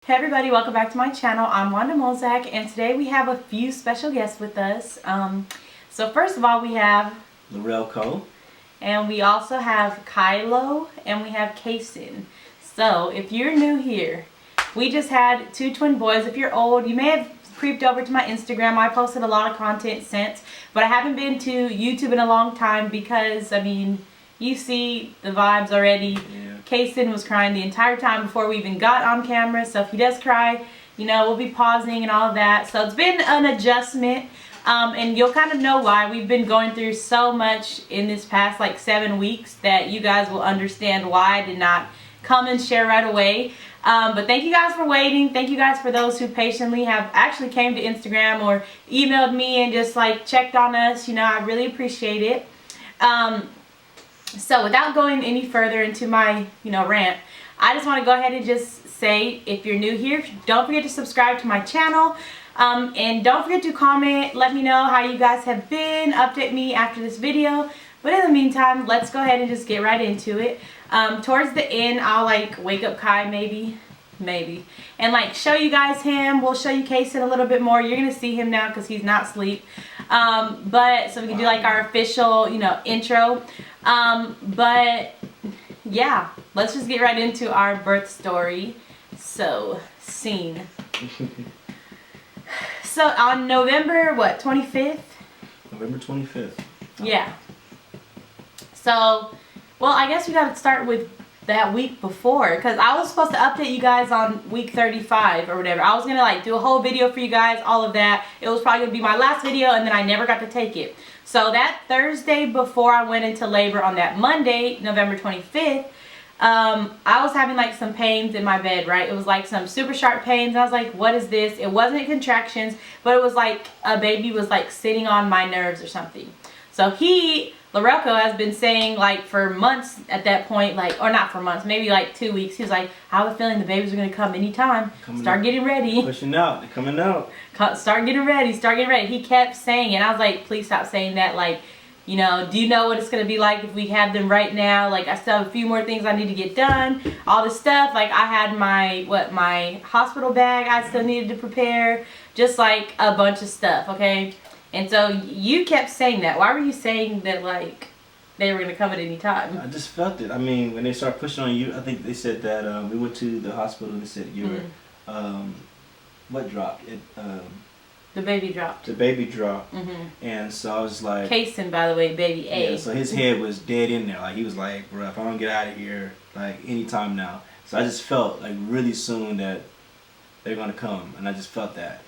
Hey everybody, welcome back to my channel. I'm Wanda Molzak, and today we have a few special guests with us. So first of all, we have Lorelco, and we also have Kylo, and we have Kason. So if you're new here, we just had two twin boys. If you're old, you may have creeped over to my Instagram. I posted a lot of content since, but I haven't been to YouTube in a long time because, I mean, you see the vibes already. yeah. Kason was crying the entire time before we even got on camera, so if he does cry, you know, we'll be pausing and all of that. So it's been an adjustment, and you'll kind of know why. We've been going through so much in this past like 7 weeks that you guys will understand why I did not come and share right away. But thank you guys for waiting. Thank you guys for those who patiently have actually came to Instagram or emailed me and just like checked on us. You know, I really appreciate it. So without going any further into my, rant, I just want to go ahead and just say, if you're new here, don't forget to subscribe to my channel. And don't forget to comment, let me know how you guys have been, update me after this video. But in the meantime, let's go ahead and just get right into it. Towards the end, I'll like wake up Kai maybe, and like show you guys him. We'll show you Kason a little bit more. You're going to see him now because he's not asleep. But so we can do like our official, intro. But yeah, let's just get right into our birth story. So, scene. So on November, what, 25th? November 25th. Yeah. So, well, I guess we got to start with that week before, because I was supposed to update you guys on week 35 or whatever. I was going to like do a whole video for you guys, all of that. It was probably going to be my last video, and then I never got to take it. So that Thursday before I went into labor on that Monday, November 25th, I was having like some pains in my bed, right? It was like some super sharp pains. I was like, what is this? It wasn't contractions, but it was like a baby was like sitting on my nerves or something. So Lorelco has been saying like for months at that point, like, or not for months, maybe like 2 weeks. He was like, I have a feeling the babies are going to come anytime. Start getting ready. Pushing out. They're coming out. Start getting ready. Start getting ready. He kept saying it. I was like, please stop saying that. Like, do you know what it's going to be like if we have them right now? Like, I still have a few more things I need to get done. All this stuff. Like, I had my hospital bag I still needed to prepare. Just like a bunch of stuff, okay? And so you kept saying that. Why were you saying that, like, they were going to come at any time? I just felt it. I mean, when they started pushing on you, I think they said that we went to the hospital and they said you were, what dropped? The baby dropped. The baby dropped. And so I was like... Kason, by the way, baby A. Yeah, so his head was dead in there. Like, he was like, bro, if I don't get out of here, like, anytime now. So I just felt, like, really soon that they're going to come. And I just felt that.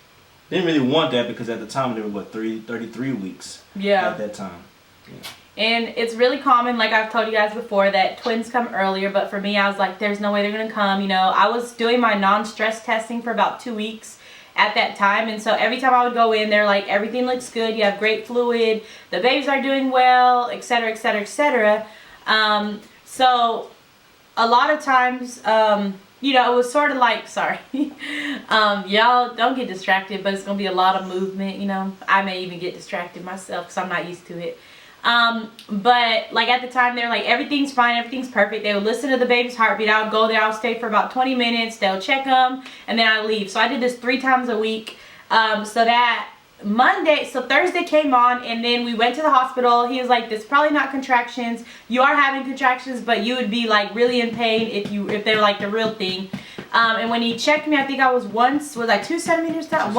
Didn't really want that because at the time they were, what, 33 weeks at that time. Yeah. And it's really common, like I've told you guys before, that twins come earlier. But for me, I was like, there's no way they're going to come. I was doing my non-stress testing for about 2 weeks at that time. And so every time I would go in, they're like, everything looks good. You have great fluid. The babies are doing well, etc., etc., etc. So a lot of times... it was sort of like, sorry, y'all don't get distracted, but it's going to be a lot of movement, I may even get distracted myself because I'm not used to it. But like at the time, they were like, everything's fine, everything's perfect. They would listen to the baby's heartbeat. I would go there, I'll stay for about 20 minutes, they'll check them, and then I leave. So I did this 3 times a week. So that Thursday came on, and then we went to the hospital. He was like, this is probably not contractions. You are having contractions, but you would be like really in pain if they were like the real thing. And when he checked me, I think I was 2 centimeters down?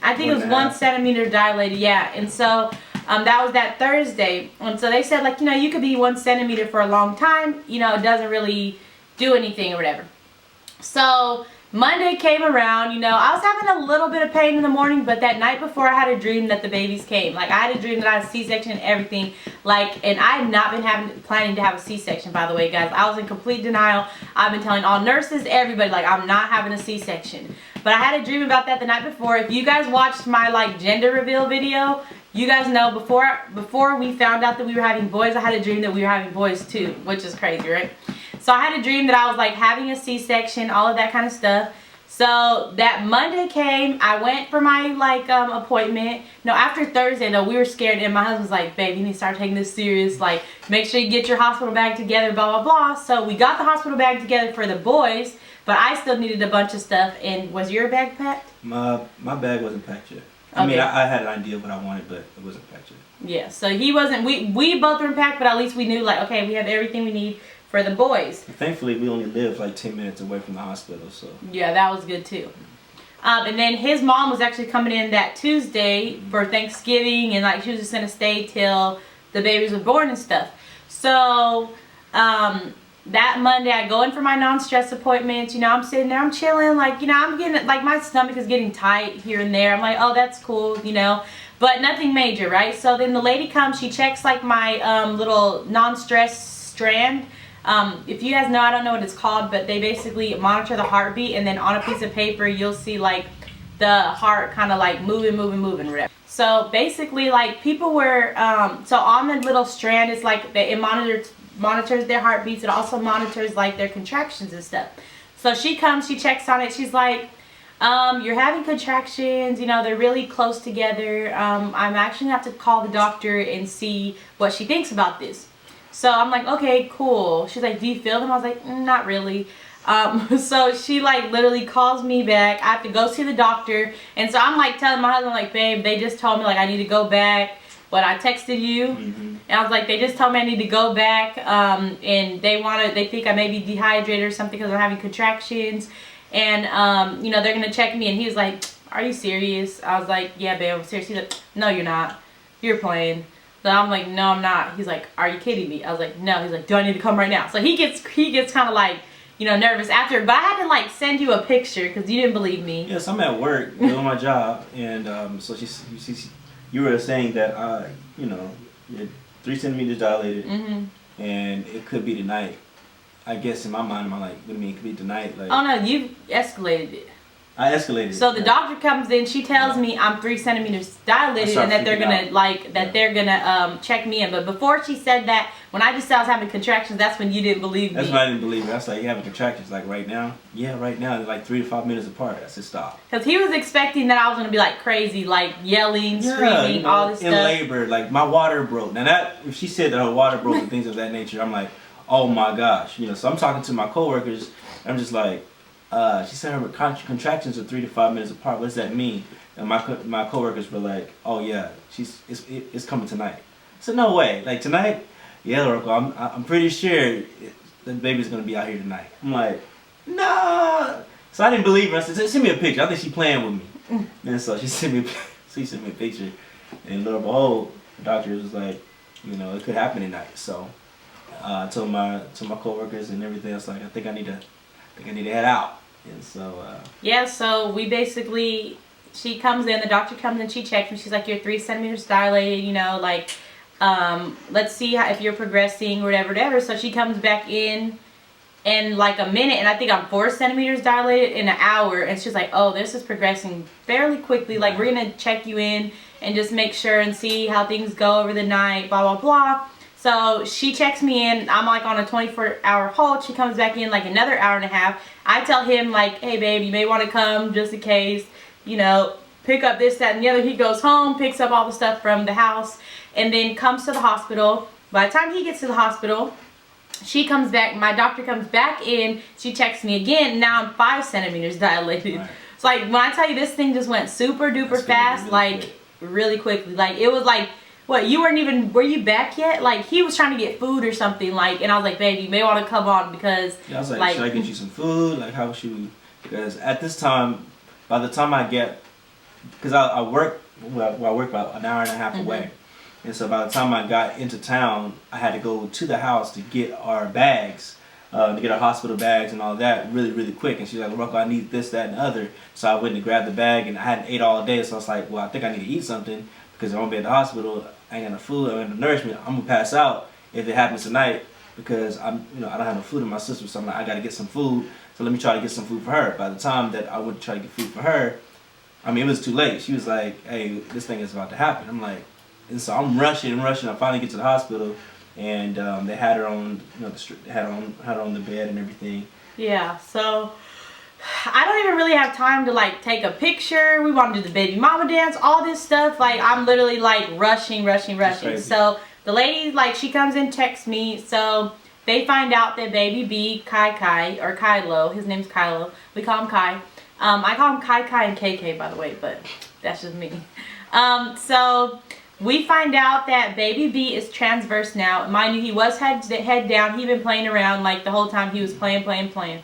I think it was 1 centimeter dilated, yeah. And so that was that Thursday. And so they said, like, you could be 1 centimeter for a long time. It doesn't really do anything or whatever. So Monday came around, I was having a little bit of pain in the morning, but that night before I had a dream that the babies came. Like, I had a dream that I had a C-section and everything. Like, and I had not been planning to have a C-section, by the way, guys. I was in complete denial. I've been telling all nurses, everybody, like, I'm not having a C-section. But I had a dream about that the night before. If you guys watched my, like, gender reveal video, you guys know before we found out that we were having boys, I had a dream that we were having boys too, which is crazy, right? So I had a dream that I was like having a C-section, all of that kind of stuff. So that Monday came, I went for my like appointment. No, after Thursday though, we were scared, and my husband's like, babe, you need to start taking this serious. Like, make sure you get your hospital bag together, blah, blah, blah. So we got the hospital bag together for the boys. But I still needed a bunch of stuff. And was your bag packed? My bag wasn't packed yet. I mean, I had an idea of what I wanted, but it wasn't packed yet. Yeah, so he wasn't, we both were packed, but at least we knew, like, okay, we have everything we need for the boys. And thankfully, we only lived like 10 minutes away from the hospital, so. Yeah, that was good too. And then his mom was actually coming in that Tuesday for Thanksgiving, and like she was just gonna stay till the babies were born and stuff. So, that Monday I go in for my non-stress appointments. You know, I'm sitting there, I'm chilling, like, you know, I'm getting, like, my stomach is getting tight here and there. I'm like, oh, that's cool, you know, but nothing major, right? So then the lady comes, she checks like my little non-stress strand. If you guys know, I don't know what it's called, but they basically monitor the heartbeat, and then on a piece of paper you'll see like the heart kind of like moving, whatever. So basically, like, people were so on the little strand, it's like it monitors their heartbeats. It also monitors like their contractions and stuff. So she comes, she checks on it, she's like, you're having contractions, you know, they're really close together. I'm actually gonna have to call the doctor and see what she thinks about this. So I'm like, okay, cool. She's like, do you feel them? I was like, not really. So she like literally calls me back. I have to go see the doctor. And so I'm like telling my husband, like, babe, they just told me like I need to go back. But I texted you, and I was like, they just told me I need to go back, and they think I may be dehydrated or something because I'm having contractions, and you know, they're gonna check me. And he was like, are you serious? I was like, yeah, babe, I'm serious. He's like, no, you're not. You're playing. So I'm like, no, I'm not. He's like, are you kidding me? I was like, no. He's like, do I need to come right now? So he gets kind of like, you know, nervous after. But I had to like send you a picture because you didn't believe me. Yes, I'm at work doing my job, and so you were saying that you know, you're 3 centimeters dilated, and it could be tonight. I guess in my mind, I'm like, what do you mean it could be tonight? Like, oh no, you escalated it. I escalated. So the doctor comes in, she tells me I'm 3 centimeters dilated and that they're gonna check me in. But before she said that, when I just said I was having contractions, that's when you didn't believe me. That's when I didn't believe it. I was like, you having contractions like right now? Yeah, right now. They're like 3 to 5 minutes apart. I said, stop. Because he was expecting that I was gonna be like crazy, like yelling, screaming, you know, all this in stuff. In labor, like my water broke. Now that, if she said that her water broke and things of that nature, I'm like, oh my gosh. You know, so I'm talking to my coworkers. I'm just like, she said her contractions are 3 to 5 minutes apart. What does that mean? And my coworkers were like, "Oh yeah, it's coming tonight." I said, "No way! Like tonight? Yeah, Oracle. I'm pretty sure the baby's gonna be out here tonight." I'm like, "Nah." So I didn't believe her. I said, "Send me a picture. I think she's playing with me." And so she sent me a picture, and lo and behold, the doctor was like, "You know, it could happen tonight." So I told my coworkers and everything else, like, I think I need to head out. And so yeah, so we basically, she comes in, the doctor comes in, she checks me, she's like, you're 3 centimeters dilated, you know, like, let's see if you're progressing or whatever. So she comes back in like a minute, and I think I'm 4 centimeters dilated in an hour, and she's like, oh, this is progressing fairly quickly, like, we're gonna check you in and just make sure and see how things go over the night, blah blah blah. So she checks me in. I'm like on a 24-hour hold. She comes back in like another hour and a half. I tell him like, hey babe, you may want to come just in case, you know, pick up this, that, and the other. He goes home, picks up all the stuff from the house, and then comes to the hospital. By the time he gets to the hospital, she comes back, my doctor comes back in, she checks me again. Now I'm 5 centimeters dilated. Right. It's like, when I tell you this thing just went super duper fast, really like quick. Really quickly. Like, it was like, what, you weren't even, were you back yet? Like, he was trying to get food or something, like, and I was like, baby, you may want to come on because, yeah, I was like, should I get you some food? Like, how should we, because at this time, by the time I get, because I work about an hour and a half away, and so by the time I got into town, I had to go to the house to get our bags, to get our hospital bags and all that really, really quick. And she's like, Rocco, I need this, that, and the other. So I went and grabbed the bag, and I hadn't ate all day, so I was like, well, I think I need to eat something because I won't be at the hospital. I ain't got no food, I ain't got no nourishment. I'm gonna pass out if it happens tonight because I don't have no food in my system. So I'm like, I gotta get some food. So let me try to get some food for her. By the time that I went to try to get food for her, I mean, it was too late. She was like, hey, this thing is about to happen. I'm like, and so I'm rushing. I finally get to the hospital, and they had her on, had her on the bed and everything. Yeah. So I don't even really have time to like take a picture. We want to do the baby mama dance, all this stuff. Like, I'm literally like rushing. So the lady, like, she comes in, texts me. So they find out that baby B, Kai, or Kylo, his name's Kylo, we call him Kai. I call him Kai and KK, by the way, but that's just me. So we find out that baby B is transverse now. Mind you, he was head down. He'd been playing around like the whole time he was playing.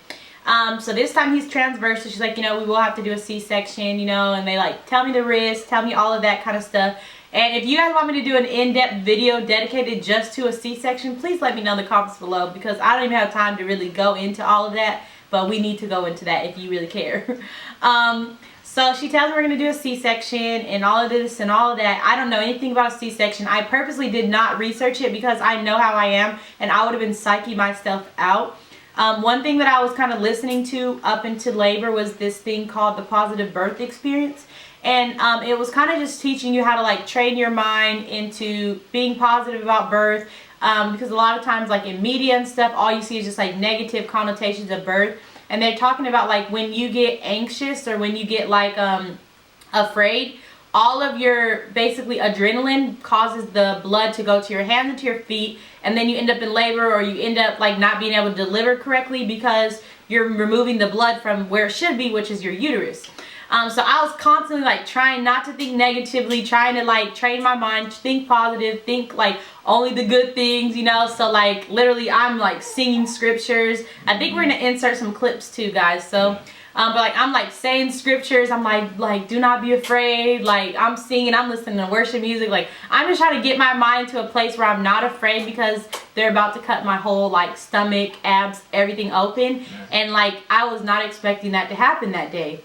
So this time he's transverse. So she's like, we will have to do a C-section, and they like tell me the risk, tell me all of that kind of stuff. And if you guys want me to do an in-depth video dedicated just to a C-section, please let me know in the comments below, because I don't even have time to really go into all of that, but we need to go into that if you really care. So she tells me we're going to do a C-section and all of this and all of that. I don't know anything about a C-section. I purposely did not research it because I know how I am, and I would have been psyching myself out. One thing that I was kind of listening to up into labor was this thing called the positive birth experience. And it was kind of just teaching you how to like train your mind into being positive about birth. Because a lot of times like in media and stuff, all you see is just like negative connotations of birth. And they're talking about like when you get anxious or when you get like afraid, all of your basically adrenaline causes the blood to go to your hands and to your feet, and then you end up in labor, or you end up like not being able to deliver correctly because you're removing the blood from where it should be, which is your uterus. So I was constantly like trying not to think negatively, trying to like train my mind, think positive, think like only the good things, so like literally I'm like singing scriptures. I think we're gonna insert some clips too, guys. So but like I'm like saying scriptures, I'm like do not be afraid, like I'm singing, I'm listening to worship music, like I'm just trying to get my mind to a place where I'm not afraid, because they're about to cut my whole like stomach, abs, everything open, and like I was not expecting that to happen that day.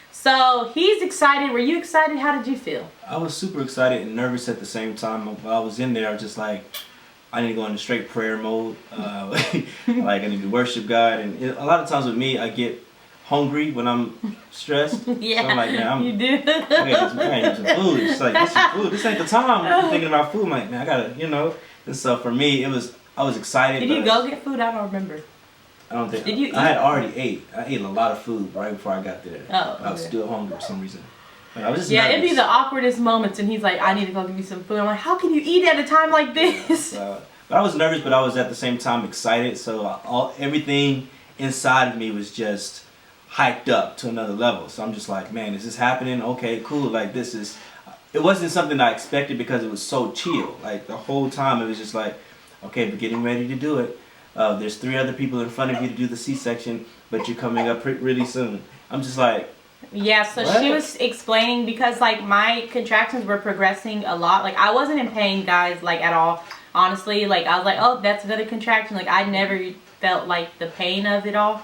So he's excited. Were you excited? How did you feel? I was super excited and nervous at the same time. While I was in there, I was just like, I need to go into straight prayer mode. Like I need to worship God. And a lot of times with me, I get hungry when I'm stressed. Yeah, so I'm like, man, you do. I gotta get some food. It's like, get some food. This ain't the time. I'm thinking about food. I'm like, man, I gotta, And so for me, I was excited. Did you go get food? I don't remember. I don't think. Did you eat? I had already ate. I ate a lot of food right before I got there. Oh, okay. I was still hungry for some reason. But I was just nervous. nervous. It'd be the awkwardest moments, and he's like, I need to go give you some food. I'm like, how can you eat at a time like this? But I was nervous, but I was at the same time excited. So everything inside of me was just hyped up to another level. So I'm just like, man, is this happening? Okay, cool. Like this is. It wasn't something I expected because it was so chill. Like the whole time, it was just like, okay, we're getting ready to do it. There's 3 other people in front of you to do the C-section, but you're coming up really soon. I'm just like, yeah, so what? She was explaining, because like my contractions were progressing a lot. Like I wasn't in pain, guys, like at all. Honestly, like I was like, oh, that's another contraction. Like I never felt like the pain of it all,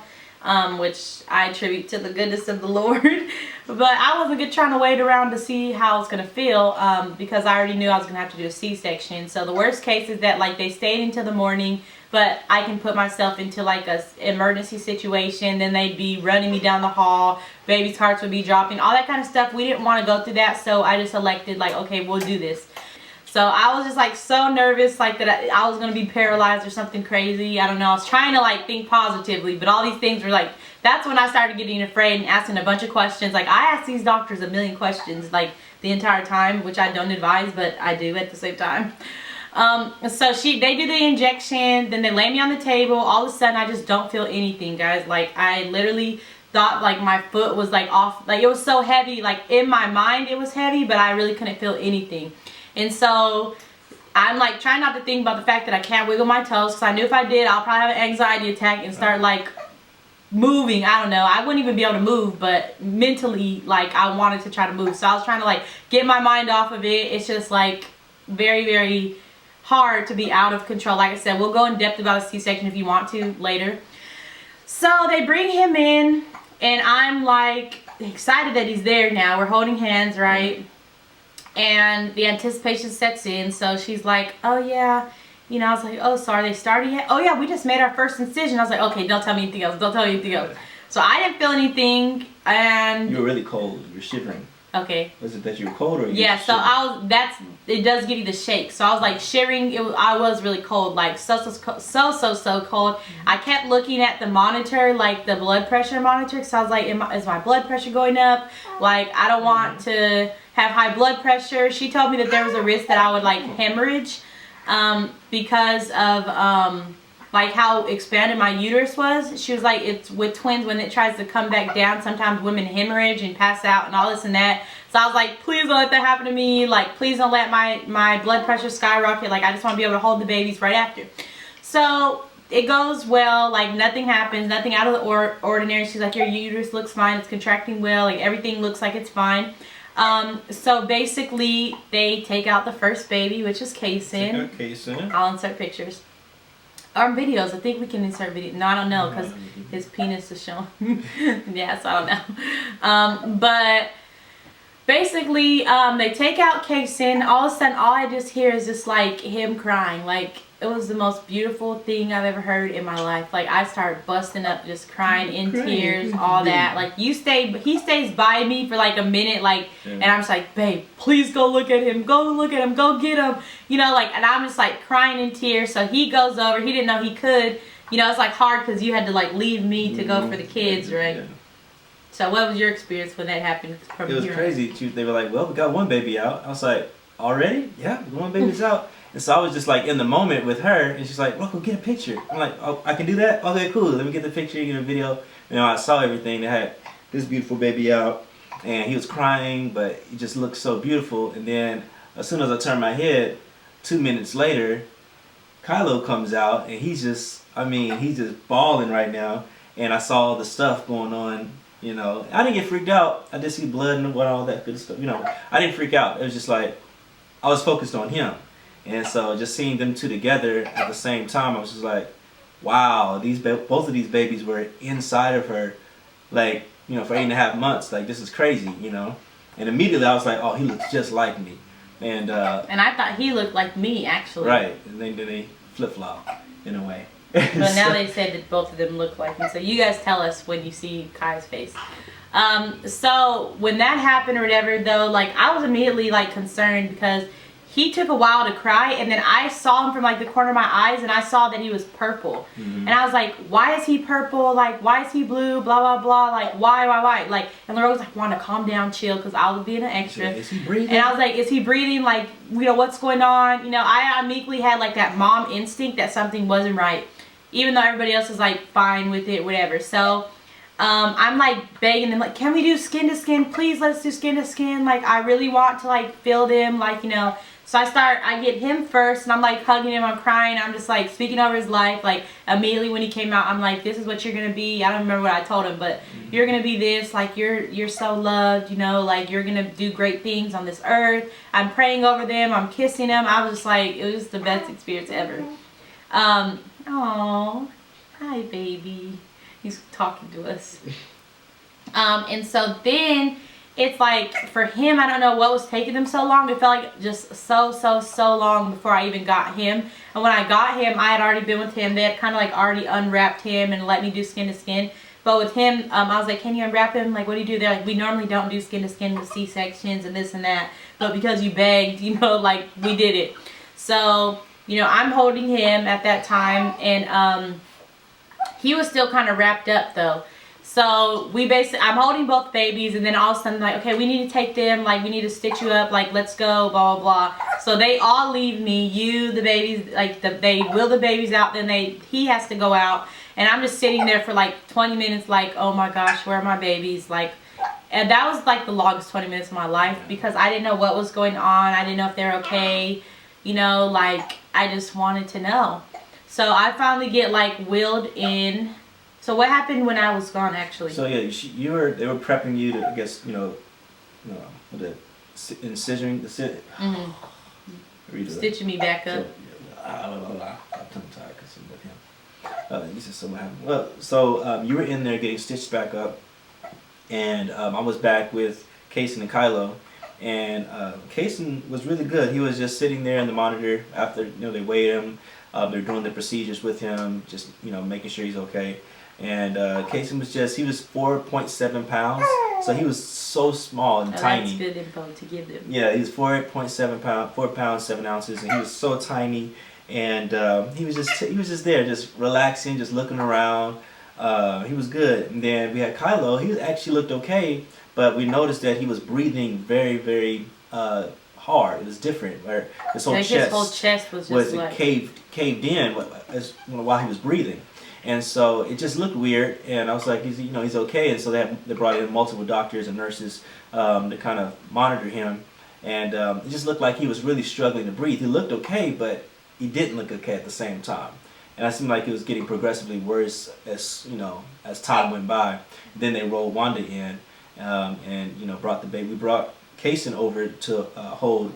which I attribute to the goodness of the Lord. But I wasn't trying to wait around to see how it's going to feel, because I already knew I was going to have to do a C-section. So the worst case is that like they stayed until the morning, but I can put myself into like a emergency situation. Then they'd be running me down the hall. Baby's hearts would be dropping. All that kind of stuff. We didn't want to go through that. So I just elected like, okay, we'll do this. So I was just like so nervous, like that I was going to be paralyzed or something crazy. I don't know. I was trying to like think positively. But all these things were like, that's when I started getting afraid and asking a bunch of questions. Like I asked these doctors a million questions like the entire time, which I don't advise, but I do at the same time. So they do the injection, then they lay me on the table. All of a sudden I just don't feel anything, guys. Like I literally thought like my foot was like off, like it was so heavy, like in my mind it was heavy, but I really couldn't feel anything. And so I'm like trying not to think about the fact that I can't wiggle my toes, because I knew if I did I'll probably have an anxiety attack and start like moving. I don't know, I wouldn't even be able to move, but mentally like I wanted to try to move. So I was trying to like get my mind off of it. It's just like very, very hard to be out of control. Like I said, we'll go in depth about a C-section if you want to later. So they bring him in, and I'm like excited that he's there now. We're holding hands, right? And the anticipation sets in. So she's like, oh yeah, I was like, oh, sorry, they started yet? Oh yeah, we just made our first incision. I was like, okay, don't tell me anything else. Don't tell me anything else. So I didn't feel anything, and you were really cold. You were shivering. Okay. Was it that you were cold, or yeah? So it does give you the shake. So I was like shivering. I was really cold, like so cold. I kept looking at the monitor, like the blood pressure monitor, because I was like, is my blood pressure going up? Like I don't want to have high blood pressure. She told me that there was a risk that I would like hemorrhage, because of like how expanded my uterus was. She was like, it's with twins, when it tries to come back down, sometimes women hemorrhage and pass out and all this and that. So I was like, please don't let that happen to me. Like, please don't let my blood pressure skyrocket. Like, I just want to be able to hold the babies right after. So it goes well, like nothing happens, nothing out of the ordinary. She's like, your uterus looks fine, it's contracting well, like everything looks like it's fine. So basically they take out the first baby, which is Kaysen. I'll insert pictures or videos. I think we can insert video. No, I don't know, because his penis is showing. Yeah, so I don't know. But basically they take out Kaysen. All of a sudden all I just hear is just like him crying. Like, it was the most beautiful thing I've ever heard in my life. Like, I started busting up, just crying in tears, all that. Like, he stays by me for like a minute, like, and I'm just like, babe, please go look at him, go look at him, go get him, you know, like, and I'm just like crying in tears. So he goes over. He didn't know he could, you know. It's like hard because you had to like leave me to go for the kids, right? Yeah. So what was your experience when that happened? From it was crazy. They were like, well, we got one baby out. I was like, already? Yeah, one baby's out. And so I was just like in the moment with her, and she's like, Rocco, get a picture. I'm like, oh, I can do that? Okay, cool. Let me get the picture, get a video. You know, I saw everything. They had this beautiful baby out, and he was crying, but he just looked so beautiful. And then as soon as I turned my head, 2 minutes later, Kylo comes out, and he's just bawling right now. And I saw all the stuff going on, you know. I didn't get freaked out. I did see blood and all that good stuff, you know. I didn't freak out. It was just like, I was focused on him. And so just seeing them two together at the same time, I was just like, wow, both of these babies were inside of her, like, you know, for 8.5 months. Like, this is crazy, you know. And immediately I was like, oh, he looks just like me. And I thought he looked like me, actually. Right. And then they flip-flop in a way. But now they said that both of them look like me. So you guys tell us when you see Kai's face. So when that happened or whatever, though, like, I was immediately like concerned because he took a while to cry, and then I saw him from like the corner of my eyes, and I saw that he was purple. And I was like, why is he purple? Like, why is he blue? Blah, blah, blah. Like, why? Like, and Laura was like, Wanda, calm down, chill, because I was being an extra. Is he breathing? And I was like, is he breathing? Like, you know, what's going on? You know, I immediately had like that mom instinct that something wasn't right, even though everybody else was like fine with it, whatever. So I'm like begging them, like, can we do skin to skin? Please, let's do skin to skin. Like, I really want to like feel them, like, you know. So I get him first, and I'm like hugging him, I'm crying, I'm just like speaking over his life. Like, immediately when he came out, I'm like, this is what you're gonna be. I don't remember what I told him, but you're gonna be this, like, you're so loved, you know, like, you're gonna do great things on this earth. I'm praying over them, I'm kissing them. I was just like, it was the best experience ever. Oh, hi baby. He's talking to us. And so then it's like, for him, I don't know what was taking them so long. It felt like just so long before I even got him. And when I got him, I had already been with him. They had kind of like already unwrapped him and let me do skin to skin. But with him, I was like, can you unwrap him? Like, what do you do? They're like, we normally don't do skin to skin with C-sections and this and that. But because you begged, you know, like, we did it. So, you know, I'm holding him at that time. And he was still kind of wrapped up, though. So I'm holding both babies, and then all of a sudden, like, okay, we need to take them, like, we need to stitch you up, like, let's go, blah, blah, blah. So they all leave me, the babies, like, they wheel the babies out, then he has to go out, and I'm just sitting there for, like, 20 minutes, like, oh my gosh, where are my babies, like, and that was, like, the longest 20 minutes of my life, because I didn't know what was going on, I didn't know if they're okay, you know, like, I just wanted to know. So I finally get, like, wheeled in. So what happened when I was gone, actually? So yeah, they were prepping you to, I guess, you know, with the incision, stitching me back up. I'm tongue tied because I'm with him. This is what happened. Well, so you were in there getting stitched back up, and I was back with Kaysen and Kylo, and Kaysen was really good. He was just sitting there in the monitor after, you know, they weighed him. They're doing the procedures with him, just, you know, making sure he's okay. And Kaysen was he was 4.7 pounds, so he was so small and tiny. That's good info to give them. Yeah, he was 4.7 pounds, 4 pounds 7 ounces, and he was so tiny. And he was just there, just relaxing, just looking around. He was good. And then we had Kylo. He actually looked okay, but we noticed that he was breathing very, very hard. It was different. Where his whole like chest, his whole chest was just like caved in while he was breathing. And so it just looked weird, and I was like, he's okay. And so they brought in multiple doctors and nurses to kind of monitor him, and it just looked like he was really struggling to breathe. He looked okay, but he didn't look okay at the same time. And it seemed like it was getting progressively worse as time went by. Then they rolled Wanda in, and brought the baby. We brought Kason over to hold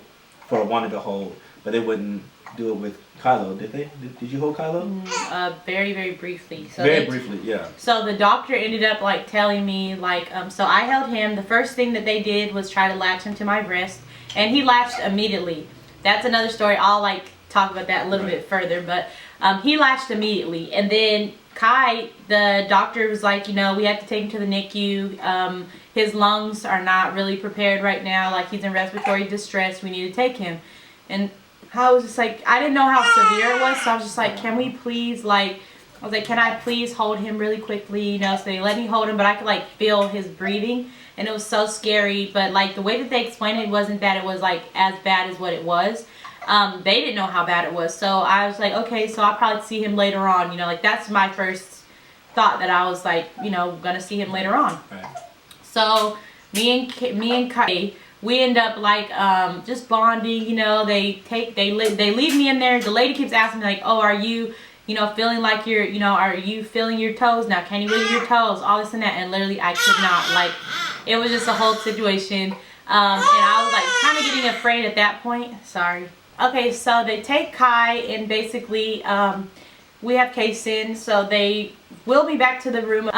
for Wanda to hold, but they wouldn't do it with Kylo, did they? Did you hold Kylo? Very, very briefly. So very briefly, yeah. So the doctor ended up like telling me like, so I held him. The first thing that they did was try to latch him to my breast, and he latched immediately. That's another story. I'll like talk about that a little bit further, but he latched immediately, and then Kai, the doctor was like, we have to take him to the NICU. His lungs are not really prepared right now. Like he's in respiratory distress. We need to take him, and I was just like, I didn't know how severe it was, so I was just like, can we please, like, I was like, can I please hold him really quickly, so they let me hold him, but I could, like, feel his breathing, and it was so scary, but, like, the way that they explained it wasn't that it was, like, as bad as what it was. They didn't know how bad it was, so I was like, okay, so I'll probably see him later on, like, that's my first thought, that I was, like, gonna see him later on. Right. So, me and Kai, we end up like just bonding, they leave me in there. The lady keeps asking me like, oh, are you feeling like you're, are you feeling your toes now? Can you wiggle your toes? All this and that, and literally I could not. Like, it was just a whole situation, and I was like kind of getting afraid at that point. Sorry. Okay, so they take Kai, and basically we have Kason, so they will be back to the room.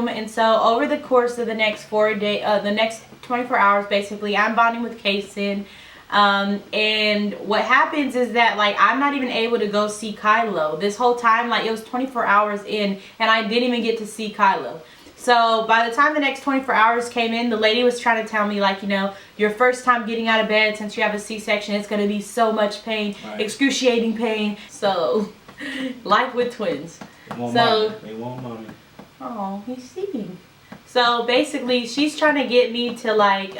And so over the course of the next the next 24 hours, basically, I'm bonding with Kason. And what happens is that, like, I'm not even able to go see Kylo. This whole time, like, it was 24 hours in, and I didn't even get to see Kylo. So by the time the next 24 hours came in, the lady was trying to tell me, like, your first time getting out of bed since you have a C-section, it's going to be so much pain, right. Excruciating pain. So, life with twins. They want mommy. Oh, he's sleeping. So basically, she's trying to get me to like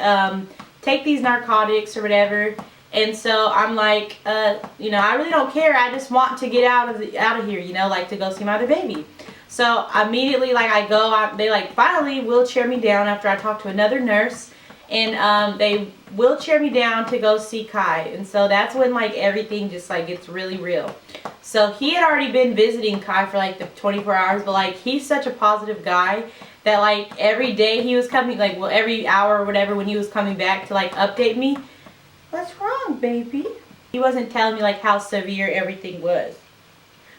take these narcotics or whatever, and so I'm like, I really don't care. I just want to get out of here, like to go see my other baby. So immediately, like I go, they like finally wheelchair me down after I talk to another nurse, and they wheelchair me down to go see Kai, and so that's when like everything just like gets really real. So he had already been visiting Kai for like the 24 hours, but like he's such a positive guy that like every day he was coming, like, well, every hour or whatever when he was coming back to like update me. What's wrong, baby? He wasn't telling me like how severe everything was.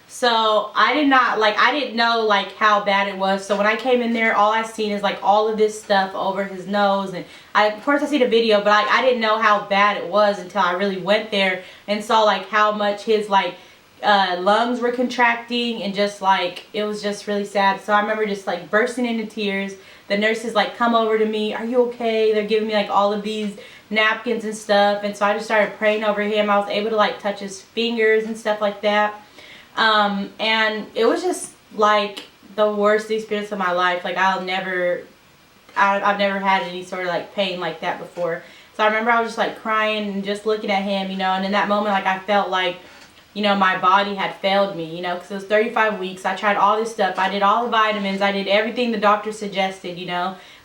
So I didn't know like how bad it was. So when I came in there, all I seen is like all of this stuff over his nose, and of course I see the video, but I didn't know how bad it was until I really went there and saw like how much his like lungs were contracting, and just like it was just really sad. So I remember just like bursting into tears. The nurses like come over to me, are you okay? They're giving me like all of these napkins and stuff, and so I just started praying over him. I was able to like touch his fingers and stuff like that, and it was just like the worst experience of my life. Like I've never had any sort of like pain like that before. So I remember I was just like crying and just looking at him, and in that moment like I felt like my body had failed me, because it was 35 weeks. I tried all this stuff. I did all the vitamins. I did everything the doctor suggested,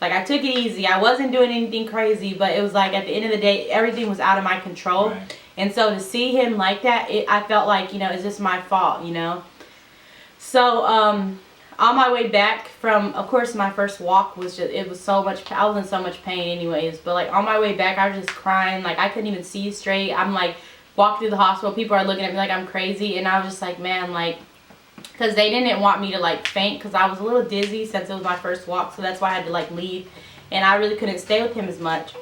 Like, I took it easy. I wasn't doing anything crazy, but it was like, at the end of the day, everything was out of my control. Right. And so to see him like that, I felt like, is this my fault, So, on my way back from, of course, my first walk was just, it was so much, I was in so much pain anyways. But, like, on my way back, I was just crying. Like, I couldn't even see straight. I'm, like, walk through the hospital, people are looking at me like I'm crazy, and I was just like, man, like, because they didn't want me to like faint, because I was a little dizzy since it was my first walk, so that's why I had to like leave, and I really couldn't stay with him as much.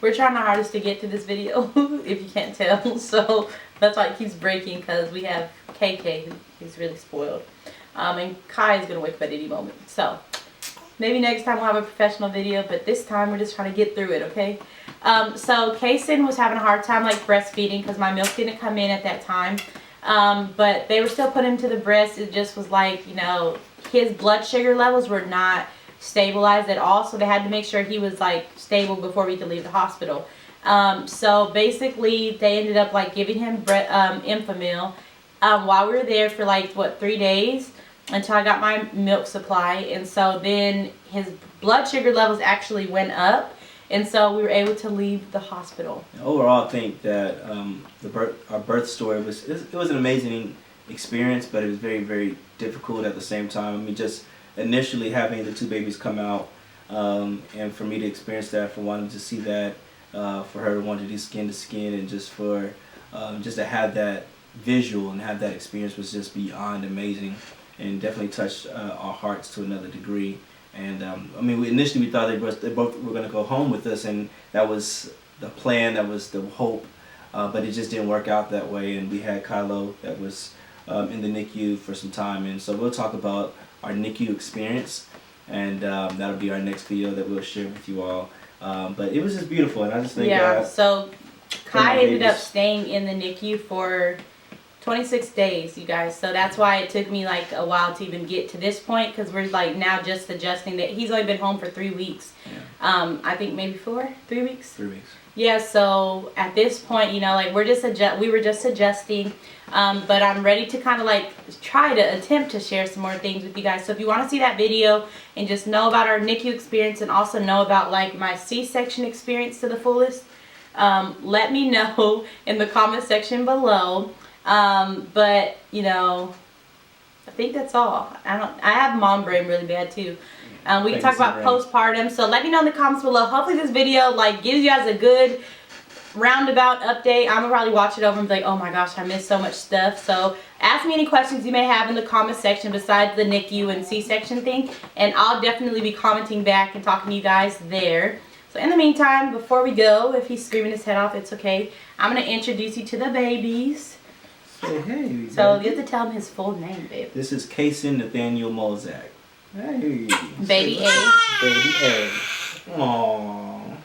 We're trying our hardest to get to this video, if you can't tell, so that's why it keeps breaking, because we have KK, who's really spoiled, and Kai is going to wake up at any moment, so maybe next time we'll have a professional video, but this time we're just trying to get through it, okay? So Kason was having a hard time like breastfeeding because my milk didn't come in at that time. But they were still putting him to the breast. It just was like, his blood sugar levels were not stabilized at all, so they had to make sure he was like stable before we could leave the hospital. So basically they ended up like giving him Enfamil while we were there for like 3 days until I got my milk supply. And so then his blood sugar levels actually went up, and so we were able to leave the hospital. Overall, I think that our birth story was an amazing experience, but it was very, very difficult at the same time. I mean, just initially having the 2 babies come out, and for me to experience that, for wanting to see that, for her to want to do skin to skin, and just for just to have that visual and have that experience was just beyond amazing, and definitely touched our hearts to another degree. And I mean, initially we thought they both were going to go home with us, and that was the plan, that was the hope, but it just didn't work out that way. And we had Kylo that was in the NICU for some time, and so we'll talk about our NICU experience, and that'll be our next video that we'll share with you all. But it was just beautiful, and I just think so Kai ended up staying in the NICU for 26 days, you guys. So that's why it took me like a while to even get to this point, because we're like now just adjusting that he's only been home for 3 weeks. Yeah. I think maybe 3 weeks. 3 weeks. Yeah, so at this point, you know, like we were just adjusting, but I'm ready to kind of like try to attempt to share some more things with you guys. So if you want to see that video and just know about our NICU experience, and also know about like my C-section experience to the fullest, let me know in the comment section below. But you know, I think that's all. I have mom brain really bad too. We can talk about postpartum, so let me know in the comments below. Hopefully this video like gives you guys a good roundabout update. I'm gonna probably watch it over and be like, oh my gosh, I missed so much stuff. So ask me any questions you may have in the comment section besides the NICU and C-section thing, and I'll definitely be commenting back and talking to you guys there. So in the meantime, before we go, if he's screaming his head off, it's okay. I'm gonna introduce you to the babies. Say hey. So you have to tell him his full name, babe. This is Kason Nathaniel Mozak. Hey. Baby A. Baby A. Aww.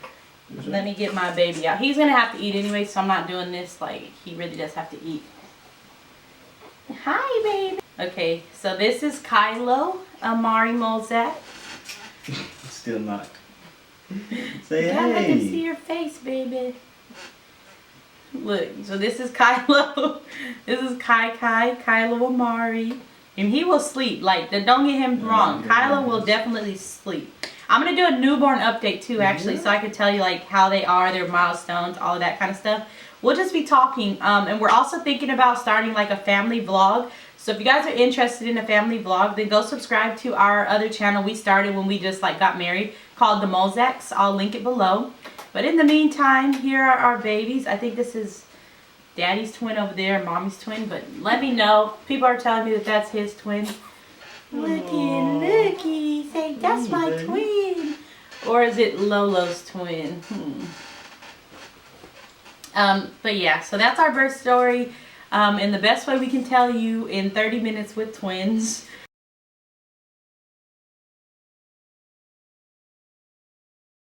Let me get my baby out. He's gonna have to eat anyway, so I'm not doing this. Like, he really does have to eat. Hi, baby. Okay, so this is Kylo Amari Mozak. Still not. Say Yeah, hey. I can see your face, baby. Look, so this is Kylo. This is Kylo Amari. And he will sleep. Like, don't get him wrong. Kylo will definitely sleep. I'm going to do a newborn update too, actually, so I can tell you like how they are, their milestones, all of that kind of stuff. We'll just be talking. And we're also thinking about starting like a family vlog. So if you guys are interested in a family vlog, then go subscribe to our other channel we started when we just like got married, called The Mozaks. I'll link it below. But in the meantime, here are our babies. I think this is Daddy's twin over there, Mommy's twin. But let me know. People are telling me that that's his twin. Looky. Say, that's my twin. Or is it Lolo's twin? But yeah, so that's our birth story. In the best way we can tell you in 30 minutes with twins.